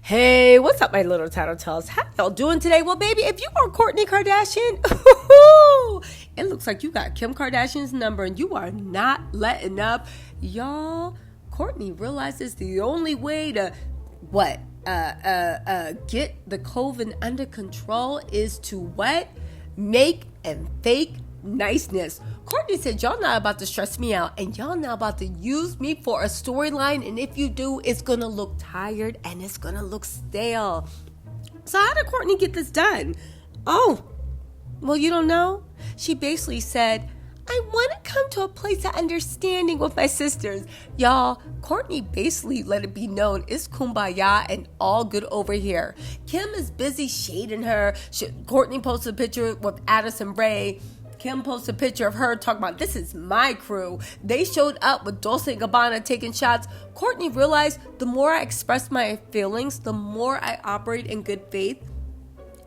Hey, what's up, my little tattletales? How y'all doing today? Well, baby, if you are Kourtney Kardashian, it looks like you got Kim Kardashian's number and you are not letting up. Y'all, Kourtney realizes the only way to get the COVID under control is to what? Make and fake niceness. Kourtney said, y'all not about to stress me out and y'all not about to use me for a storyline, and if you do, it's gonna look tired and it's gonna look stale. So how did Kourtney get this done? Oh, well, you don't know? She basically said, I want to come to a place of understanding with my sisters. Y'all, Kourtney basically let it be known it's kumbaya and all good over here. Kim is busy shading her. Kourtney posted a picture with Addison Rae. Kim posted a picture of her talking about, this is my crew. They showed up with Dolce & Gabbana taking shots. Kourtney realized the more I express my feelings, the more I operate in good faith,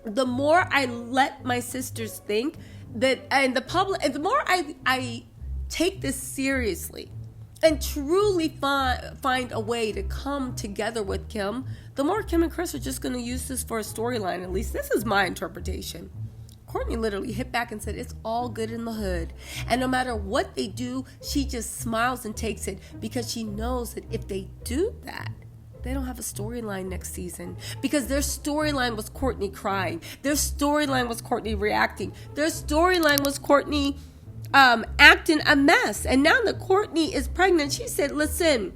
the more I let my sisters think that, and the public, and the more I take this seriously and truly find a way to come together with Kim, the more Kim and Kris are just going to use this for a storyline. At least this is my interpretation. Kourtney literally hit back and said, it's all good in the hood. And no matter what they do, she just smiles and takes it because she knows that if they do that, they don't have a storyline next season, because their storyline was Kourtney crying. Their storyline was Kourtney reacting. Their storyline was Kourtney acting a mess. And now that Kourtney is pregnant, she said, listen,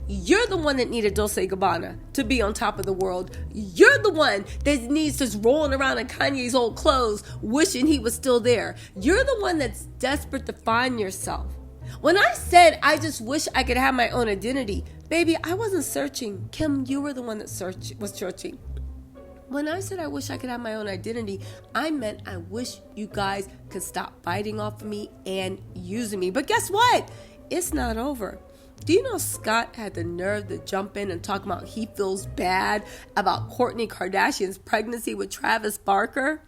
you're the one that needed Dolce & Gabbana to be on top of the world. You're the one that needs to rolling around in Kanye's old clothes wishing he was still there. You're the one that's desperate to find yourself. When I said I just wish I could have my own identity, baby, I wasn't searching. Kim, you were the one that was searching. When I said I wish I could have my own identity, I meant I wish you guys could stop fighting off of me and using me. But guess what? It's not over. Do you know Scott had the nerve to jump in and talk about he feels bad about Kourtney Kardashian's pregnancy with Travis Barker?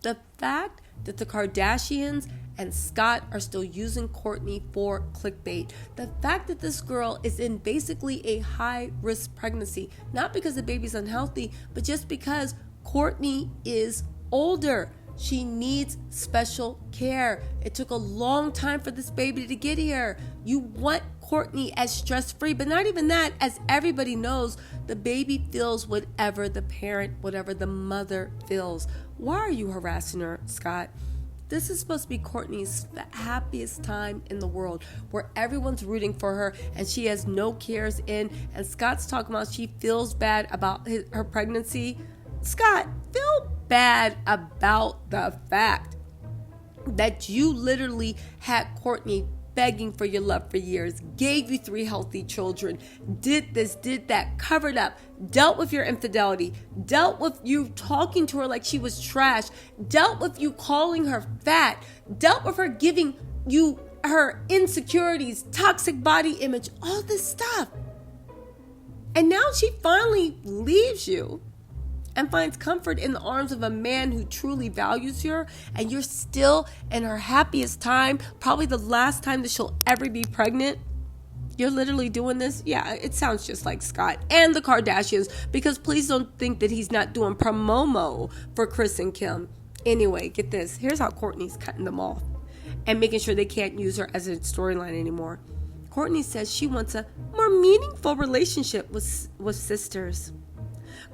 The fact that the Kardashians and Scott are still using Kourtney for clickbait. The fact that this girl is in basically a high-risk pregnancy, not because the baby's unhealthy, but just because Kourtney is older. She needs special care. It took a long time for this baby to get here. You want Kourtney as stress-free, but not even that. As everybody knows, the baby feels whatever the parent, whatever the mother feels. Why are you harassing her, Scott? This is supposed to be Kourtney's happiest time in the world, where everyone's rooting for her and she has no cares in. And Scott's talking about she feels bad about her pregnancy. Scott, feel bad about the fact that you literally had Kourtney begging for your love for years, gave you 3 healthy children, did this, did that, covered up, dealt with your infidelity, dealt with you talking to her like she was trash, dealt with you calling her fat, dealt with her giving you her insecurities, toxic body image, all this stuff. And now she finally leaves you and finds comfort in the arms of a man who truly values her, and you're still in her happiest time, probably the last time that she'll ever be pregnant. You're literally doing this? Yeah, it sounds just like Scott and the Kardashians, because please don't think that he's not doing promo for Kris and Kim. Anyway, get this. Here's how Kourtney's cutting them off and making sure they can't use her as a storyline anymore. Kourtney says she wants a more meaningful relationship with sisters.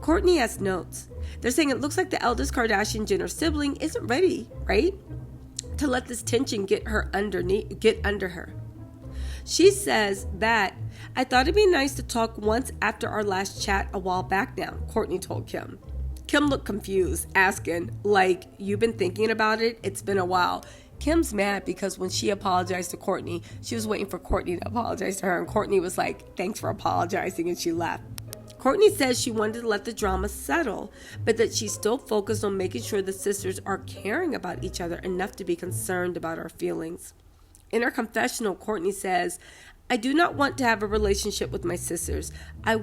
Kourtney has notes. They're saying it looks like the eldest Kardashian Jenner sibling isn't ready, right, to let this tension get under her. She says that, I thought it'd be nice to talk once after our last chat a while back now, Kourtney told Kim. Kim looked confused, asking, like, you've been thinking about it? It's been a while. Kim's mad because when she apologized to Kourtney, she was waiting for Kourtney to apologize to her, and Kourtney was like, thanks for apologizing, and she left. Kourtney says she wanted to let the drama settle, but that she's still focused on making sure the sisters are caring about each other enough to be concerned about our feelings. In her confessional, Kourtney says, I do not want to have a relationship with my sisters. I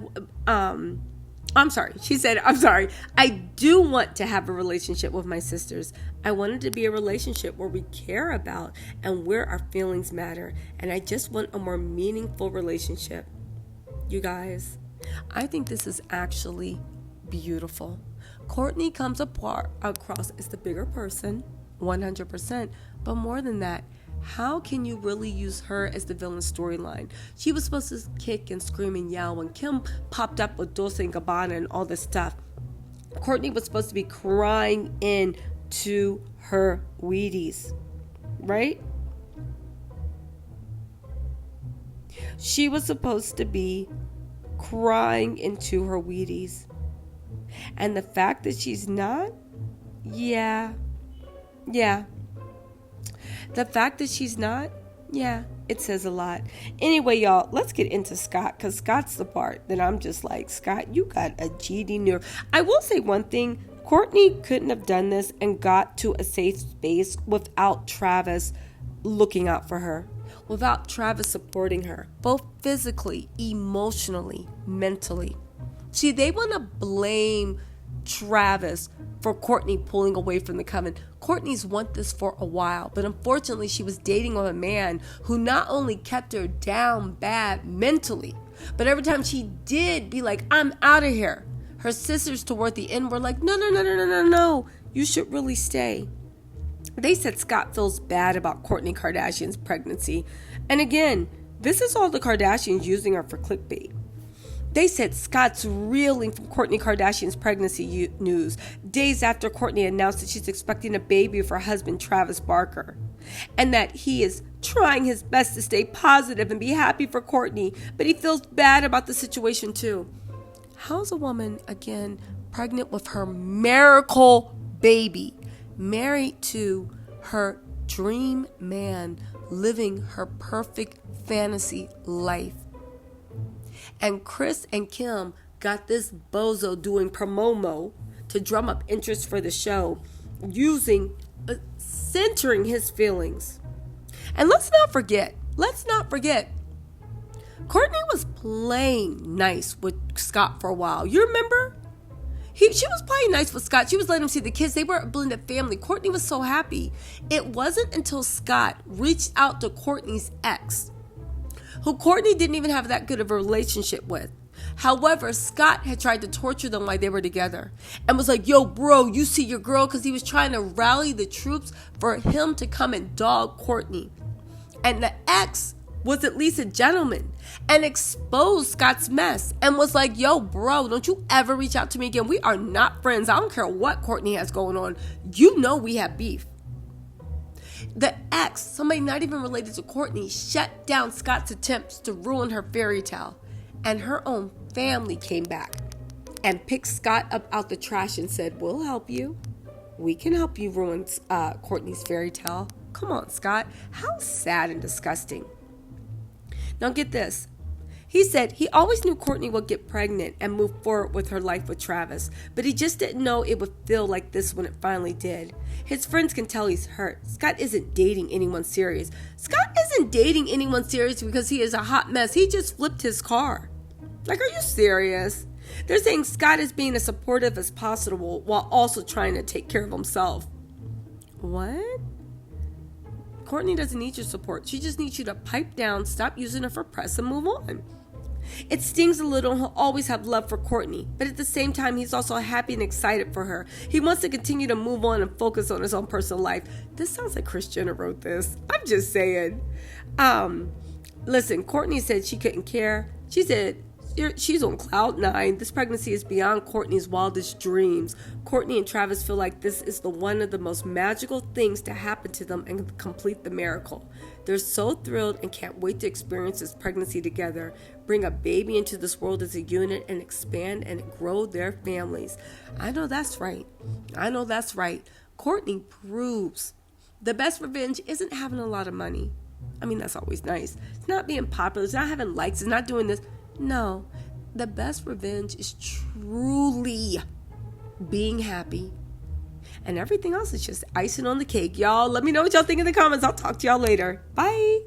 do want to have a relationship with my sisters. I want it to be a relationship where we care about and where our feelings matter. And I just want a more meaningful relationship. You guys, I think this is actually beautiful. Kourtney comes across as the bigger person, 100%. But more than that, how can you really use her as the villain storyline? She was supposed to kick and scream and yell when Kim popped up with Dolce & Gabbana and all this stuff. Kourtney was supposed to be crying into her Wheaties, right? She was supposed to be crying into her Wheaties. And the fact that she's not, yeah. The fact that she's not, it says a lot. Anyway, y'all, let's get into Scott, because Scott's the part that I'm just like, Scott, you got a GD nerve. I will say one thing. Kourtney couldn't have done this and got to a safe space without Travis looking out for her, without Travis supporting her, both physically, emotionally, mentally. See, they want to blame Travis for Kourtney pulling away from the coven. Kourtney's want this for a while, but unfortunately she was dating with a man who not only kept her down bad mentally, but every time she did be like, I'm out of here, her sisters toward the end were like, no, you should really stay. They said Scott feels bad about Kourtney Kardashian's pregnancy. And again, this is all the Kardashians using her for clickbait. They said Scott's reeling from Kourtney Kardashian's pregnancy news days after Kourtney announced that she's expecting a baby with her husband Travis Barker, and that he is trying his best to stay positive and be happy for Kourtney, but he feels bad about the situation too. How's a woman, again, pregnant with her miracle baby, married to her dream man, living her perfect fantasy life? And Kris and Kim got this bozo doing promo to drum up interest for the show, centering his feelings. And let's not forget, Kourtney was playing nice with Scott for a while. You remember? She was playing nice with Scott. She was letting him see the kids. They were a blended family. Kourtney was so happy. It wasn't until Scott reached out to Kourtney's ex, who Kourtney didn't even have that good of a relationship with. However, Scott had tried to torture them while they were together and was like, yo, bro, you see your girl? Because he was trying to rally the troops for him to come and dog Kourtney. And the ex was at least a gentleman and exposed Scott's mess and was like, yo, bro, don't you ever reach out to me again. We are not friends. I don't care what Kourtney has going on. You know we have beef. The ex, somebody not even related to Kourtney, shut down Scott's attempts to ruin her fairy tale. And her own family came back and picked Scott up out the trash and said, we'll help you. We can help you ruin Kourtney's fairy tale. Come on, Scott. How sad and disgusting. Now get this. He said he always knew Kourtney would get pregnant and move forward with her life with Travis, but he just didn't know it would feel like this when it finally did. His friends can tell he's hurt. Scott isn't dating anyone serious. Scott isn't dating anyone serious because he is a hot mess. He just flipped his car. Like, are you serious? They're saying Scott is being as supportive as possible while also trying to take care of himself. What? Kourtney doesn't need your support. She just needs you to pipe down, stop using her for press, and move on. It stings a little, and he'll always have love for Kourtney, but at the same time, he's also happy and excited for her. He wants to continue to move on and focus on his own personal life. This sounds like Kris Jenner wrote this. I'm just saying. Listen, Kourtney said she couldn't care. She said she's on cloud 9. This pregnancy is beyond Kourtney's wildest dreams. Kourtney and Travis feel like this is one of the most magical things to happen to them and complete the miracle. They're so thrilled and can't wait to experience this pregnancy together, bring a baby into this world as a unit, and expand and grow their families. I know that's right. Kourtney proves the best revenge isn't having a lot of money. I mean, that's always nice. It's not being popular. It's not having likes. It's not doing this. No, the best revenge is truly being happy. And everything else is just icing on the cake. Y'all, let me know what y'all think in the comments. I'll talk to y'all later. Bye.